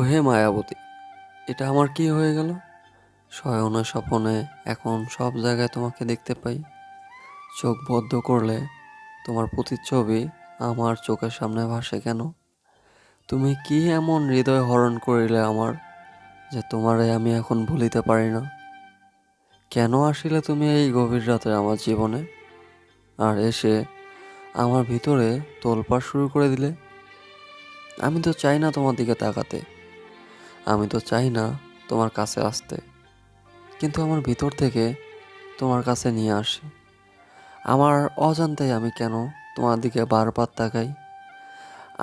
হে মায়াবতী, এটা আমার কি হয়ে গেল? শয়নে স্বপনে এখন সব জায়গায় তোমাকে দেখতে পাই। চোখ বদ্ধ করলে তোমার প্রতিচ্ছবি আমার চোখের সামনে ভাসে কেন? তুমি কি এমন হৃদয় হরণ করিলে আমার, যে তোমারে আমি এখন ভুলিতে পারি না? কেন আসিলে তুমি এই গভীর রাতে আমার জীবনে, আর এসে আমার ভিতরে তোলপাড় শুরু করে দিলে? আমি তো চাই না তোমার দিকে তাকাতে, আমি তো চাই না তোমার কাছে আসতে, কিন্তু আমার ভিতর থেকে তোমার কাছে নিয়ে আসে। আমার অজান্তেই আমি কেন তোমার দিকে বারবার তাকাই,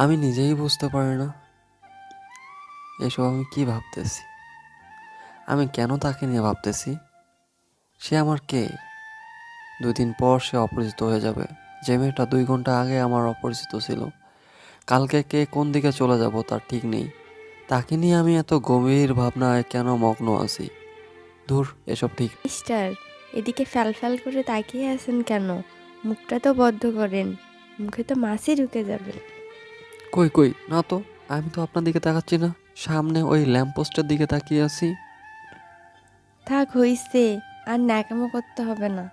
আমি নিজেই বুঝতে পারি না। এসব আমি কি ভাবতেছি? আমি কেন তাকে নিয়ে ভাবতেছি? সে আমার কে? 2 দিন পর সে অপরিচিত হয়ে যাবে। যে মেয়েটা 2 ঘন্টা আগে আমার অপরিচিত ছিল, কালকে কে কোন দিকে চলে যাব তার ঠিক নেই। তাকে নিয়ে আমি এত গভীর ভাবনায় কেন মগ্ন আছি? ধুর, এসব ঠিক। মিস্টার, এদিকে ফ্যাল করে তাকিয়ে আছেন কেন? মুখটা তো বদ্ধ করেন, মুখে তো মাছি ঢুকে যাবে। কই কই না তো, আমি তো আপনার দিকে তাকাচ্ছি না, সামনে ওই ল্যাম্পপোস্টের দিকে তাকিয়ে আছি। থাক হইছে, আর ন্যাকামো করতে হবে না।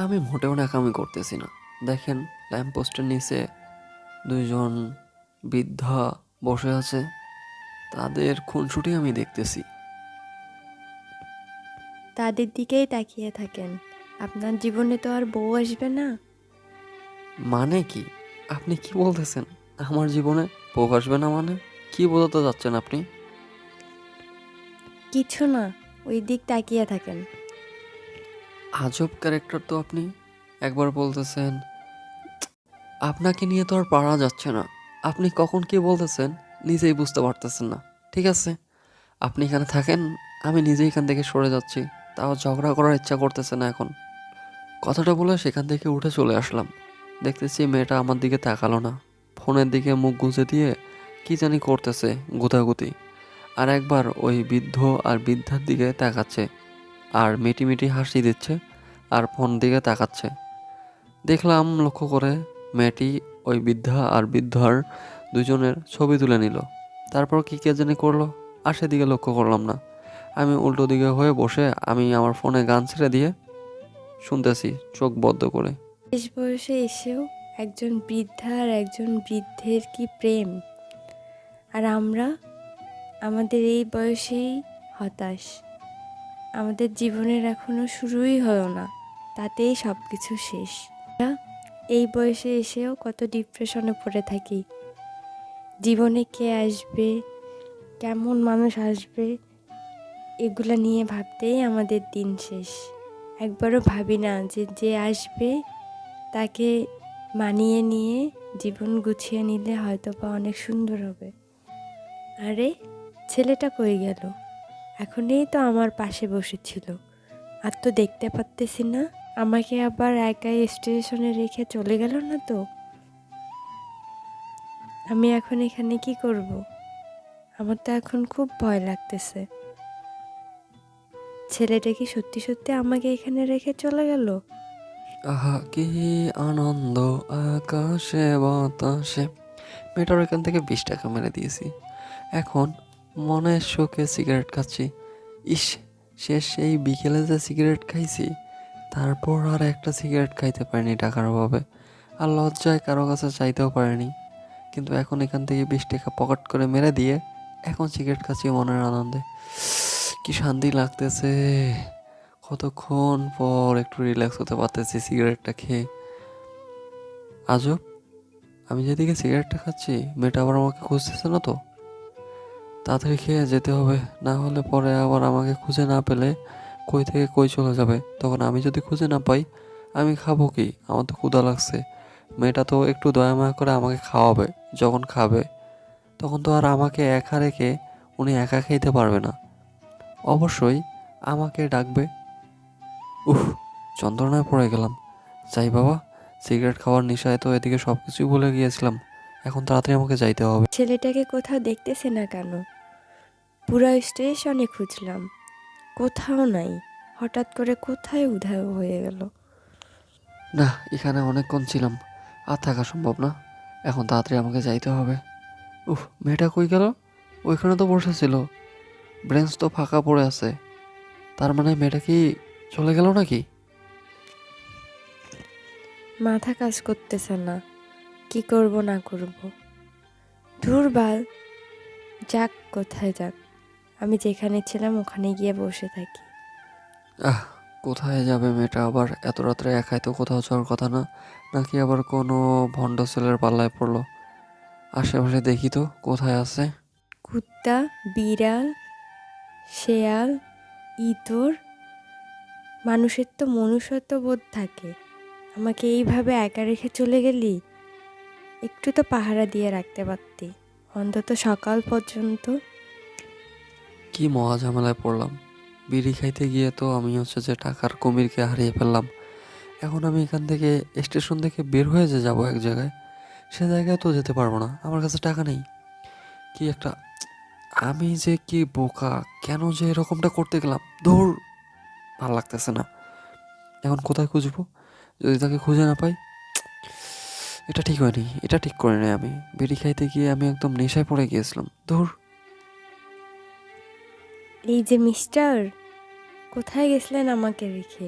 আমি মোটেও ন্যাকামি করতেছি না। দেখেন, ল্যাম্পপোস্টের নিচে 2জন বৃদ্ধা বসে আছে, তাদের খুনসুটি আমি দেখতেছি। তাদের দিকেই তাকিয়ে থাকেন, আপনার জীবনে তো আর বউ আসবে না। মানে কি? আপনি কি বলতেছেন? আমার জীবনে বউ আসবে না মানে? কি বোঝাতে যাচ্ছেন আপনি? কিছু না, ওই দিক তাকিয়ে থাকেন। আজব ক্যারেক্টার তো আপনি। একবার বলতেছেন আপনাকে নিয়ে তো আর পারা যাচ্ছে না, আপনি কখন কি বলতেছেন নিজেই বুঝতে পারতেছেন না। ঠিক আছে, আপনি এখানে থাকেন, আমি নিজেই এখান থেকে সরে যাচ্ছি। তাও ঝগড়া করার ইচ্ছা করতেছে না এখন। কথাটা বলে সেখান থেকে উঠে চলে আসলাম। দেখতেছি মেয়েটা আমার দিকে তাকালো না, ফোনের দিকে মুখ গুঁজে দিয়ে কি জানি করতেছে, গুতাগুতি। আর একবার ওই বৃদ্ধ আর বৃদ্ধার দিকে তাকাচ্ছে, আর মিটি মিটি হাসি দিচ্ছে, আর ফোন দিকে তাকাচ্ছে। দেখলাম লক্ষ্য করে মেয়েটি ওই বৃদ্ধা আর বৃদ্ধার 2জনের ছবি তুলে নিল। তারপর কি কে জানি করলো, আর সেদিকে লক্ষ্য করলাম না। আমি উল্টো দিকে হয়ে বসে আমি আমার ফোনে গান ছেড়ে দিয়ে শুনতেছি চোখ বদ্ধ করে। শেষ বয়সে এসেও একজন বৃদ্ধা আর একজন বৃদ্ধের কি প্রেম! আর আমরা আমাদের এই বয়সেই হতাশ। আমাদের জীবনের এখনো শুরুই হলো না, তাতেই সব কিছু শেষ। আমরা এই বয়সে এসেও কত ডিপ্রেশনে পড়ে থাকি। জীবনে কে আসবে, কেমন মানুষ আসবে, এগুলা নিয়ে ভাবতেই আমাদের দিন শেষ। একবারও ভাবি না যে যে আসবে তাকে মানিয়ে নিয়ে জীবন গুছিয়ে নিলে হয়তো বা অনেক সুন্দর হবে। আরে, ছেলেটা কই গেল? এখনই তো আমার পাশে বসেছিল, আর তো দেখতে পারতেছি না। আমাকে আবার একাই স্টেশনে রেখে চলে গেল না তো? আমি এখন এখানে কি করব? আমার তো এখন খুব ভয় লাগতেছে। ছেলেটা কি সত্যি সত্যি আমাকে এখানে রেখে চলে গেল? আহা কি আনন্দ আকাশে বাতাসে। মেয়েটার এখান থেকে 20 টাকা মেরে দিয়েছি। এখন মনের সুখে সিগারেট খাচ্ছি। ইস, শেষ সেই বিকেলে যে সিগারেট খাইছি, তারপর আর একটা সিগারেট খাইতে পারিনি টাকার অভাবে। আর লজ্জায় কারো কাছে চাইতেও পারিনি। কিন্তু এখন এখান থেকে 20 টাকা পকেট করে মেরে দিয়ে এখন সিগারেট খাচ্ছি মনের আনন্দে। কি শান্তি লাগতেছে! কতক্ষণ পর একটু রিল্যাক্স হতে পারতেছি সিগারেটটা খেয়ে। আজব, আমি যেদিকে সিগারেটটা খাচ্ছি মেয়েটা আবার আমাকে খুঁজতেছে না তো? তাড়াতাড়ি খেয়ে যেতে হবে, না হলে পরে আবার আমাকে খুঁজে না পেলে কই থেকে কই চলে যাবে। তখন আমি যদি খুঁজে না পাই, আমি খাবো কি? আমার তো ক্ষুধা লাগছে। মেয়েটা তো একটু দয়া মায়া করে আমাকে খাওয়াবে। যখন খাবে তখন তো আর আমাকে একা রেখে উনি একা খেতে পারবে না, অবশ্যই আমাকে ডাকবে। উফ, যন্ত্রণায় পড়ে গেলাম। যাই বাবা, সিগারেট খাওয়ার নেশায় তো এদিকে সব কিছুই ভুলে গিয়েছিলাম। এখন তাড়াতাড়ি আমাকে যাইতে হবে। ছেলেটাকে কোথাও দেখতেছে না কেন? পুরো স্টেশনে খুঁজলাম, কোথাও নাই। হঠাৎ করে কোথায় উধাও হয়ে গেল? না, এখানে অনেকক্ষণ ছিলাম, আর থাকা সম্ভব না। এখন তাড়াতাড়ি আমাকে যাইতে হবে। উফ, মেয়েটা কই গেল? ওইখানে তো বসেছিল, ব্রেঞ্চ তো ফাঁকা পড়ে আছে। তার মানে মেয়েটা কি চলে গেল নাকি? মাথা কাজ করতেছে না, কি করব না করব। ধুর বাল, যাক কোথায় যাক, আমি যেখানে ছিলাম ওখানে গিয়ে বসে থাকি। আহ, কোথায় যাবে মেয়েটা আবার এত রাত্রে? একাই তো কোথাও যাওয়ার কথা না। নাকি আবার কোনো ভণ্ড ছেলের পাল্লায় পড়লো? আশেপাশে দেখি তো কোথায় আছে। কুত্তা, বিড়াল, শেয়াল, ইঁদুর, মানুষের তো মনুষ্যত্ব বোধ থাকে। আমাকে এইভাবে একা রেখে চলে গেলি? একটু তো পাহারা দিয়ে রাখতে পারতি, অন্তত সকাল পর্যন্ত। কি মহা ঝামেলায় পড়লাম। বিড়ি খাইতে গিয়ে তো আমি হচ্ছে যে টাকার কুমিরকে হারিয়ে ফেললাম। এখন আমি এখান থেকে স্টেশন থেকে বের হয়ে যে যাবো এক জায়গায়, সে জায়গায় তো যেতে পারবো না, আমার কাছে টাকা নেই। কি একটা, আমি যে কি বোকা, কেন যে এরকমটা করতে গেলাম, ধুর, ভাল লাগতেছে না। এখন কোথায় খুঁজবো? যদি তাকে খুঁজে না পাই, এটা ঠিক হয়নি, এটা ঠিক করে নাই। আমি বিড়ি খাইতে গিয়ে আমি একদম নেশায় পড়ে গিয়েছিলাম, ধুর। এই যে মিস্টার, কোথায় গেছিলেন আমাকে রেখে?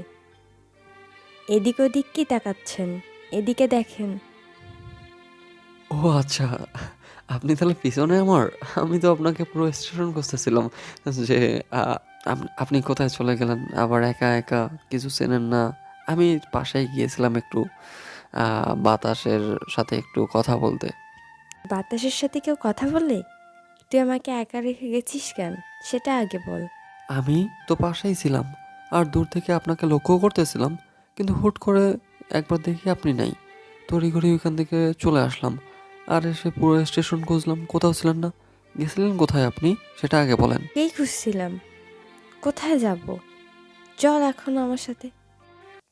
এদিক ওদিক কি তাকাচ্ছেন? এদিকে দেখেন। ও আচ্ছা, আপনি তাহলে পিছনে আমার। আমি তো আপনাকে পুরো স্টেশন খুঁজতেছিলাম যে আপনি কোথায় চলে গেলেন আবার একা একা, কিছু চেনেন না। আমি পাশেই গিয়েছিলাম একটু বাতাসের সাথে একটু কথা বলতে। বাতাসের সাথে কেউ কথা বলে? তুই আমাকে একা রেখে গেছিস কেন, সেটা আগে বল। আমি তো পাশেই ছিলাম, আর দূর থেকে আপনাকে লক্ষ্য করতেছিলাম, কিন্তু হুট করে একবার দেখি আপনি নাই। তড়িঘড়ি ওইখান থেকে চলে আসলাম, আর এসে পুরো স্টেশন খুঁজলাম, কোথাও ছিলেন না। গেছিলেন কোথায় আপনি, সেটা আগে বলেন। এই খুঁজছিলাম, কোথায় যাব? চল এখন আমার সাথে।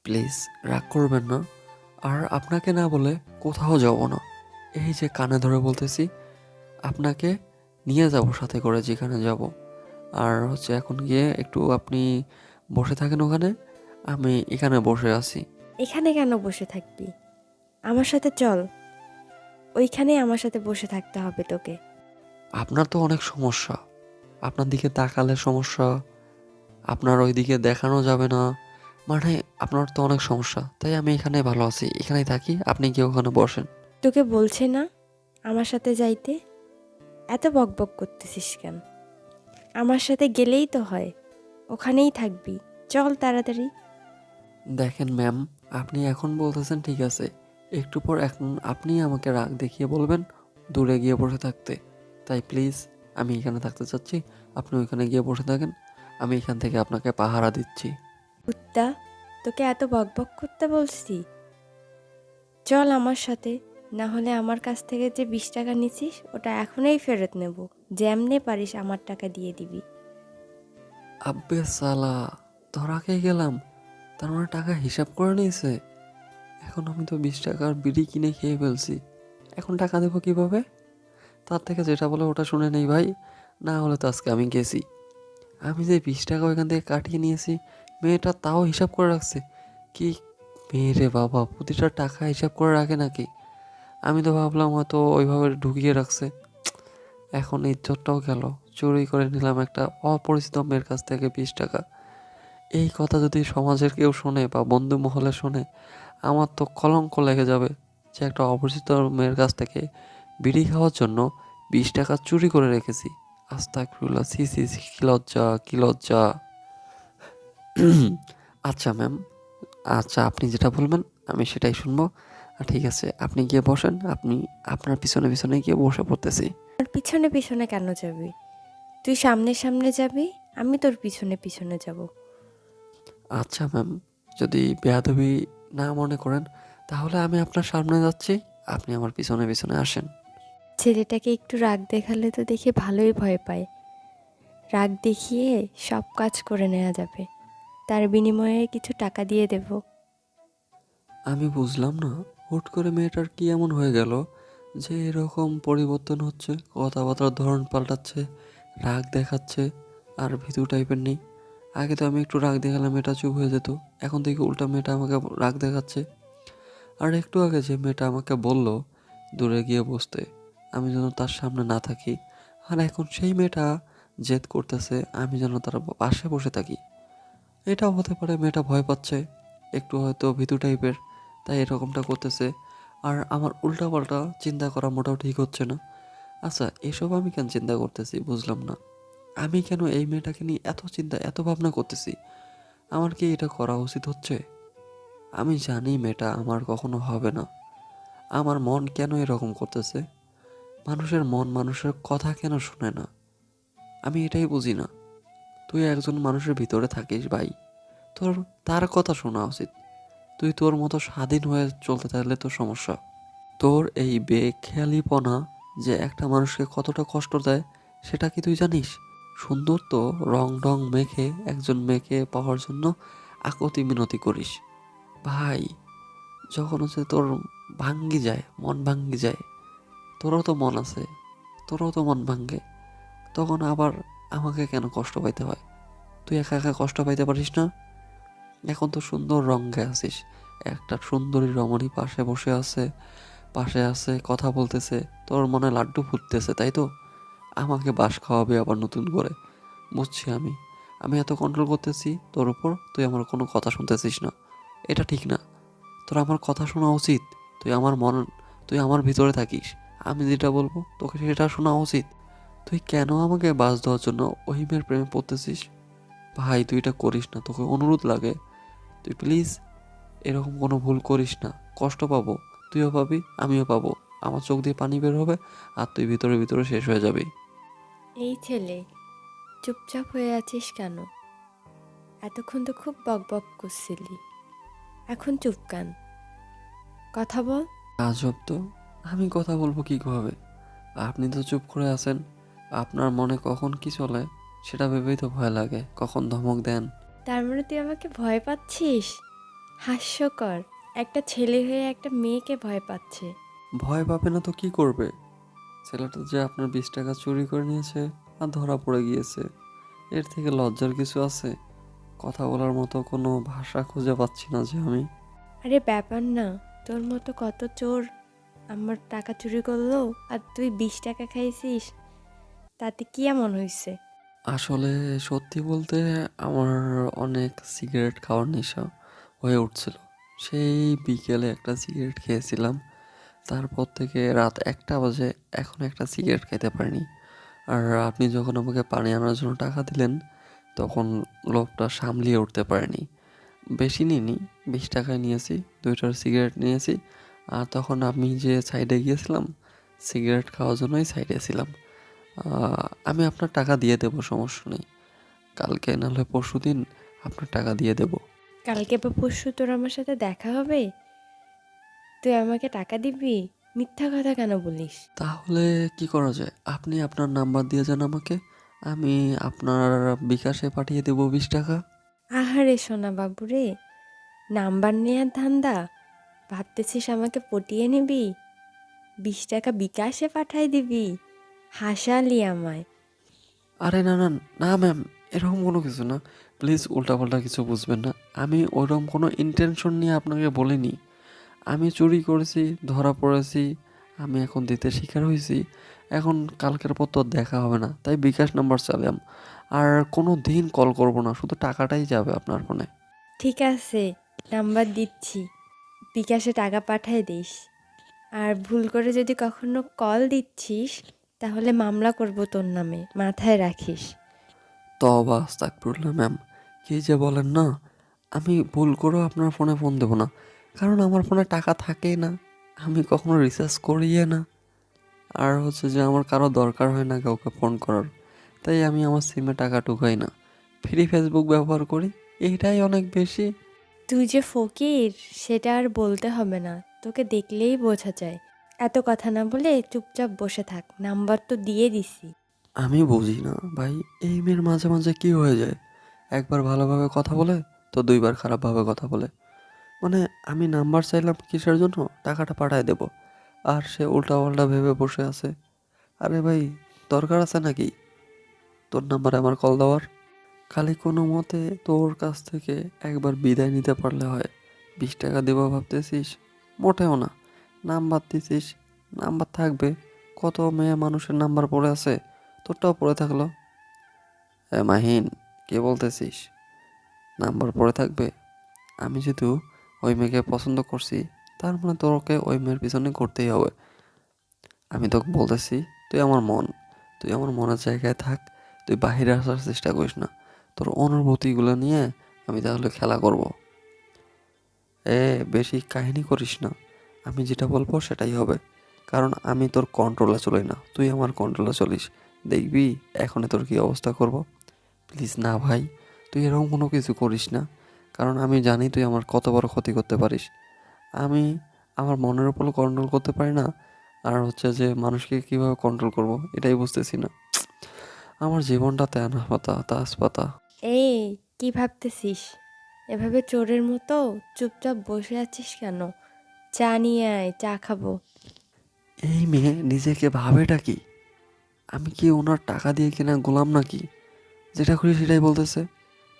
প্লিজ রাগ করবেন না। আর আপনাকে না বলে কোথাও যাব না। এই যে কানে ধরে বলতেছি, আপনাকে নিয়ে যাব সাথে করে যেখানে যাব। আর হচ্ছে এখন গিয়ে একটু আপনি বসে থাকেন ওখানে, আমি এখানে বসে আছি। এখানে কেন বসে থাকবি? আমার সাথে চল, ওইখানে আমার সাথে বসে থাকতে হবে তোকে। আপনার তো অনেক সমস্যা, আপনার দিকে তাকালে সমস্যা, আপনার ওই দিকে দেখানো যাবে না, মানে আপনার তো অনেক সমস্যা। তাই আমি এখানে ভালো আছি, এখানেই থাকি, আপনি গিয়ে ওখানে বসেন। তোকে বলছে না আমার সাথে যাইতে? এত বকবক করতেছিস কেন? আমার সাথে গেলেই তো হয়, ওখানেই থাকবি। চল তাড়াতাড়ি। দেখেন ম্যাম, আপনি এখন বলতেছেন ঠিক আছে, একটু পর এখন আপনি আমাকে রাগ দেখিয়ে বলবেন দূরে গিয়ে বসে থাকতে। তাই প্লিজ, আমি এখানে থাকতে চাচ্ছি, আপনি ওইখানে গিয়ে বসে থাকেন, আমি এখান থেকে আপনাকে পাহারা দিচ্ছি। কুত্তা, তোকে এত বকবক করতে বলছি? চল আমার সাথে, না হলে আমার কাছ থেকে যে 20 টাকা নিছিস ওটা এখনই ফেরত নেব। যেমনে পারিস আমার টাকা দিয়ে দিবি। আব্বে সালা, ধরা খেয়ে গেলাম। তার মানে টাকা হিসাব করে নিয়েছে। এখন আমি তো 20 টাকার বিড়ি কিনে খেয়ে ফেলছি, এখন টাকা দেবো কিভাবে? তার থেকে যেটা বলে ওটা শুনে নেই ভাই, না হলে তো আজকে আমি গেছি। আমি যে 20 টাকা ওইখান থেকে কাটিয়ে নিয়েছি, মেয়েটা তাও হিসাব করে রাখছে। কি মেয়ে রে বাবা, প্রতিটা টাকা হিসাব করে রাখে নাকি? আমি তো ভাবলাম হয়তো ওইভাবে ঢুকিয়ে রাখছে। এখন ইজ্জতটাও গেল, চুরি করে নিলাম একটা অপরিচিত মেয়ের কাছ থেকে 20 টাকা। এই কথা যদি সমাজের কেউ শোনে বা বন্ধু মহলে শোনে, আমার তো কলঙ্ক লেগে যাবে যে একটা অপরিচিত মেয়ের কাছ থেকে বিড়ি খাওয়ার জন্য 20 টাকা চুরি করে রেখেছি। আস্তাগফিরুল্লাহ, সি সি সি, কি লজ্জা, কি লজ্জা। আচ্ছা ম্যাম, আচ্ছা আপনি যেটা বলবেন আমি সেটাই শুনবো। ঠিক আছে, আপনি গিয়ে বসেন, আপনি আপনার পিছনে পিছনে গিয়ে বসে পড়তেছি। আর পিছনে পিছনে কেন যাবি? তুই সামনে সামনে যাবি, আমি তোর পিছনে পিছনে যাব। আচ্ছা ম্যাম, যদি বেয়াদবি না মনে করেন, তাহলে আমি আপনার সামনে যাচ্ছি, আপনি আমার পিছনে পিছনে আসেন। ছেলেটাকে একটু রাগ দেখালে তো দেখে ভালোই ভয় পায়। রাগ দেখিয়ে সব কাজ করে নেওয়া যাবে, তার বিনিময়ে কিছু টাকা দিয়ে দেব। আমি বুঝলাম না, হুট করে মেয়েটার কি এমন হয়ে গেল যে এরকম পরিবর্তন হচ্ছে, কথাবার্তার ধরন পাল্টাচ্ছে, রাগ দেখাচ্ছে, আর ভীতু টাইপের নেই। আগে তো আমি একটু রাগ দেখালে মেয়েটা চুপ হয়ে যেত, এখন দেখি উল্টা মেয়েটা আমাকে রাগ দেখাচ্ছে। আর একটু আগে যে মেয়েটা আমাকে বলল দূরে গিয়ে বসতে, আমি যেন তার সামনে না থাকি, আর এখন সেই মেয়েটা জেদ করতেছে আমি যেন তার পাশে বসে থাকি। এটাও হতে পারে মেয়েটা ভয় পাচ্ছে, একটু হয়তো ভীতু টাইপের, তাই এরকমটা করতেছে। আর আমার উল্টাপাল্টা চিন্তা করা মোটেও ঠিক হচ্ছে না। আচ্ছা, এসব আমি কেন চিন্তা করতেছি বুঝলাম না। আমি কেন এই মেয়েটাকে নিয়ে এত চিন্তা এত ভাবনা করতেছি? আমার কি এটা করা উচিত হচ্ছে? আমি জানি মেয়েটা আমার কখনো হবে না। আমার মন কেন এরকম করতেছে? মানুষের মন মানুষের কথা কেন শুনে না? আমি এটাই বুঝি না। তুই একজন মানুষের ভিতরে থাকিস ভাই, তোর তার কথা শোনা উচিত। তুই তোর মতো স্বাধীন হয়ে চলতে থাকলে তোর সমস্যা। তোর এই বেখেয়ালিপনা যে একটা মানুষকে কতটা কষ্ট দেয় সেটা কি তুই জানিস? সুন্দর তো রং ঢং মেখে একজন মেয়েকে পাওয়ার জন্য আকুতি মিনতি করিস। ভাই, যখন হচ্ছে তোর ভাঙ্গি যায়, মন ভাঙ্গি যায়, তোরও তো মন আছে, তোরও তো মন ভাঙ্গে, তখন আবার আমাকে কেন কষ্ট পাইতে হয়? তুই একা একা কষ্ট পাইতে পারিস না? এখন তো সুন্দর রঙে আছিস, একটা সুন্দরী রমণী পাশে আছে কথা বলতেছে, তোর মনে লাড্ডু ফুটতেছে, তাই তো? আমাকে বাঁশ খাওয়াবে আবার নতুন করে। বুঝছি আমি, আমি এত কন্ট্রোল করতেছি তোর উপর, তুই আমার কোনো কথা শুনতেছিস না। এটা ঠিক না। তোর আমার কথা শোনা উচিত। তুই আমার মন, তুই আমার ভিতরে থাকিস, আমি যেটা বলবো তোকে সেটা শোনা উচিত। তুই কেন আমাকে বাস দেওয়ার জন্য ওই মেয়ের প্রেমে পড়তেছিস? ভাই, তুই এটা করিস না, তোকে অনুরোধ লাগে। তুই প্লিজ এরকম কোনো ভুল করিস না। কষ্ট পাবো, তুইও পাবি, আমিও পাবো। আমার চোখ দিয়ে পানি বের হবে, আর তুই ভিতরে ভিতরে শেষ হয়ে যাবি। এই ছেলে, চুপচাপ হয়ে আছিস কেন? এতক্ষণ তো খুব বক বক করছিলি, এখন চুপ কেন? কথা বল। আজব তো, আমি কথা বলবো কি ভাবে? আপনি তো চুপ করে আছেন। আপনার মনে কখন কি চলে সেটা ভেবেই তো ভয় লাগে, কখন ধমক দেন। তার মানে তুই আমাকে ভয় পাচ্ছিস? হাস্যকর, একটা ছেলে হয়ে একটা মেয়েকে ভয় পাচ্ছে। ভয় পাবে না তো কি করবে? ছেলেটা যে আপনার 20 টাকা চুরি করে নিয়েছে আর ধরা পড়ে গিয়েছে, এর থেকে লজ্জার কিছু আছে? কথা বলার মতো কোনো ভাষা খুঁজে পাচ্ছি না যে আমি। আরে ব্যাপার না, তোর মতো কত চোর আমার টাকা চুরি করলো, আর তুই 20 টাকা খাইছিস, তাতে কি এমন হয়েছে? আসলে সত্যি বলতে আমার অনেক সিগারেট খাওয়ার নেশা হয়ে উঠছিল। সেই বিকেলে একটা সিগারেট খেয়েছিলাম, তারপর থেকে রাত 1টা বাজে এখন একটা সিগারেট খেতে পারিনি। আর আপনি যখন আমাকে পানি আনার জন্য টাকা দিলেন, তখন লোভটা সামলিয়ে উঠতে পারিনি। বেশি নিইনি, 20 টাকায় নিয়েছি, 2টার সিগারেট নিয়েছি। আর তখন আমি যে সাইডে গিয়েছিলাম, সিগারেট খাওয়ার জন্যই সাইডে ছিলাম। আমি আপনার টাকা দিয়ে দেবো, সমস্যা নেই। কালকে নাহলে পরশুদিন আপনার টাকা দিয়ে দেবো। কালকে বা পরশু তোর আমার সাথে দেখা হবে, তুই আমাকে টাকা দিবি? মিথ্যা কথা কেন বলিস? তাহলে কি করা যায়? আপনি আপনার নাম্বার দিয়ে যান আমাকে, আমি আপনার বিকাশে পাঠিয়ে দেবো 20 টাকা। আহারে সোনা বাবু রে, নাম্বার নেয়ার ধান্দা? ভাবতেছিস আমাকে পটিয়ে নিবি? 20 টাকা বিকাশে পাঠাই দিবি? হাসালি আমায়। আরে না না না ম্যাম, এরকম কোনো কিছু না। প্লিজ উল্টাপাল্টা কিছু বুঝবেন না। আমি ওরকম কোনো ইন্টেনশন নিয়ে আপনাকে বলিনি। আমি চুরি করেছি, ধরা পড়েছি, আমি এখন দিতে শিকার হয়েছি। এখন কালকের পর তো আর দেখা হবে না, তাই বিকাশ নাম্বার চাইলাম। আর কোনো দিন কল করব না, শুধু টাকাটাই যাবে আপনার ফোনে। ঠিক আছে, নাম্বার দিচ্ছি, বিকাশে টাকা পাঠাই দিস। আর ভুল করে যদি কখনো কল দিচ্ছিস, তাহলে মামলা করব তোর নামে, মাথায় রাখিস। তবা আস্তাগফিরুল্লাহ ম্যাম, কী যে বলেন না। আমি ভুল করেও আপনার ফোনে ফোন দেবো না, কারণ আমার ফোনে টাকা থাকেই না, আমি কখনো রিচার্জ করিয়ে না। আর হচ্ছে যে আমার কারো দরকার হয় না কাউকে ফোন করার, তাই আমি আমার সিমে টাকা ঢুকাই না। ফ্রি ফেসবুক ব্যবহার করি, এইটাই অনেক বেশি। তুই যে ফকির সেটা আর বলতে হবে না, তোকে দেখলেই বোঝা যায়। এত কথা না বলে চুপচাপ বসে থাক, নাম্বার তো দিয়ে দিছি। আমি বুঝি না ভাই, এই মেয়ের মাঝে মাঝে কি হয়ে যায়? একবার ভালোভাবে কথা বলে তো 2বার খারাপভাবে কথা বলে। মানে আমি নাম্বার চাইলাম কিসের জন্য, টাকাটা পাঠায় দেব, আর সে উল্টাপাল্টা ভেবে বসে আছে। আরে ভাই, দরকার আছে নাকি তোর নাম্বারে আমার কল দেওয়ার? খালি কোনো মতে তোর কাছ থেকে একবার বিদায় নিতে পারলে হয়। 20 টাকা দেবো ভাবতেছিস? মোটেও না। নাম্বার দিছিস, নাম্বার থাকবে। কত মেয়ে মানুষের নাম্বার পড়ে আছে, তো তোরটাও পড়ে থাকলো। মাহিন, কে বলতেছিস? নাম্বার পড়ে থাকবে? আমি যেহেতু ওই মেয়েকে পছন্দ করছি, তার মানে তোকে ওই মেয়ের পিছনে ঘুরতেই হবে। আমি তোকে বলতেছি, তুই আমার মন, তুই আমার মনের জায়গায় থাক। তুই বাহিরে আসার চেষ্টা করিস না। তোর অনুভূতিগুলো নিয়ে আমি তাহলে খেলা করব। বেশি কাহিনী করিস না। আমি যেটা বলবো সেটাই হবে, কারণ আমি তোর কন্ট্রোলে চলি না, তুই আমার কন্ট্রোলে চলিস। দেখবি এখন তোর কি অবস্থা করব। প্লিজ না ভাই, তুই এরকম কোনো কিছু করিস না, কারণ আমি জানি তুই আমার কত বড় ক্ষতি করতে পারিস। আমি আমার মনের উপর কন্ট্রোল করতে পারি না, আর হচ্ছে যে মানুষকে কিভাবে কন্ট্রোল করব এটাই বুঝতেছি না। আমার জীবনটা তেনা পাতা তাজপাতা। এই, কি ভাবতেছিস? এভাবে চোরের মতো চুপচাপ বসে আছিস কেন? চা নিয়ে আয়, চা খাবো। এই মেয়ে নিজেকে ভাবেটা কি? আমি কি ওনার টাকা দিয়ে কিনা গোলাম নাকি? যেটা করি সেটাই বলতেছে।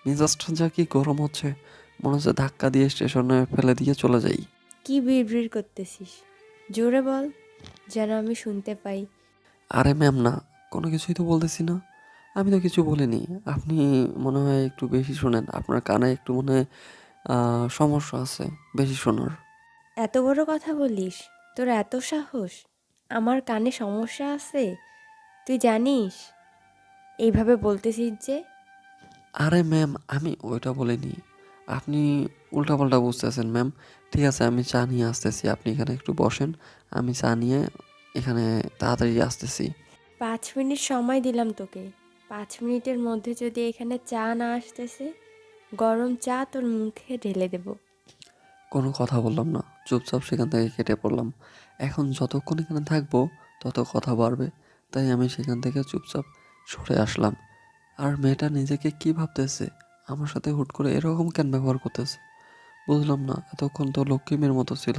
মেজাজটা যা কি গরম হচ্ছে, মনে হচ্ছে ধাক্কা দিয়ে স্টেশনে ফেলে দিয়ে চলে যাই। কি বিড়বিড় করতেছিস? জোরে বল, যেন আমি শুনতে পাই। আরে ম্যাম না, কোনো কিছুই তো বলতেছি না। আমি তো কিছু বলিনি। আপনি মনে হয় একটু বেশি শোনেন, আপনার কানে একটু মনে হয় সমস্যা আছে বেশি শোনার। এত বড় কথা বলিস? তোর এত সাহস? আমার কানে সমস্যা আছে? তুই জানিস? এইভাবে বলতেছিস যে? আরে ম্যাম, আমি ওইটা বলিনি। আপনি উল্টাপাল্টা বুঝতেছেন ম্যাম। ঠিক আছে, আমি চা নিয়ে আসতেছি, আপনি এখানে একটু বসেন। আমি চা নিয়ে এখানে তাড়াতাড়ি আসতেছি। 5 মিনিট সময় দিলাম তোকে। 5 মিনিটের মধ্যে যদি এখানে চা না আসতেছে, গরম চা তোর মুখে ঢেলে দেব। কোনো কথা বললাম না, চুপচাপ সেখান থেকে কেটে পড়লাম। এখন যতক্ষণ এখানে থাকবো তত কথা বাড়বে, তাই আমি সেখান থেকে চুপচাপ সরে আসলাম। আর মেয়েটা নিজেকে কি ভাবতেছে, আমার সাথে হুট করে এরকম কেন ব্যবহার করতেছে? বুঝলাম না। এতক্ষণ তো লক্ষ্মীমের মতো ছিল,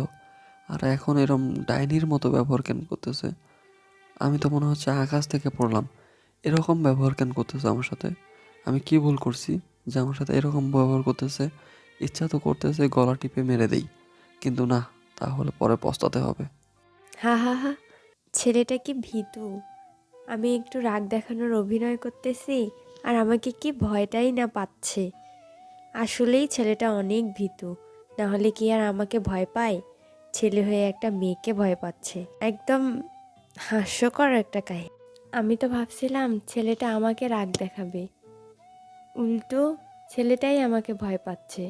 আর এখন এরকম ডাইনির মতো ব্যবহার কেন করতেছে? আমি তো মনে হচ্ছে আকাশ থেকে পড়লাম। এরকম ব্যবহার কেন করতেছে আমার সাথে? আমি কি ভুল করছি যে আমার সাথে এরকম ব্যবহার করতেছে? ইচ্ছা তো করতেছে গলা টিপে মেরে দেই, কিন্তু না, তাহলে পরে পস্তাতে হবে। হা হা হা, ছেলেটা কি ভীতু! আমি একটু রাগ দেখানোর অভিনয় করতেছি, আর আমাকে কি ভয়টাই না পাচ্ছে। আসলেই ছেলেটা অনেক ভীতু, না হলে কি আর আমাকে ভয় পায়? ছেলে হয়ে একটা মেয়েকে ভয় পাচ্ছে, একদম হাস্যকর একটা কাহিনী। আমি তো ভাবছিলাম ছেলেটা আমাকে রাগ দেখাবে, উল্টো ছেলেটাই আমাকে ভয় পাচ্ছে।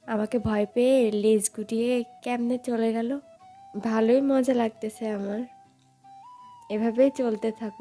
আমাকে ভয় পেয়ে লেজ গুটিয়ে কেমনে চলে গেল। ভালোই মজা লাগতেছে আমার। এভাবেই চলতে থাকুক।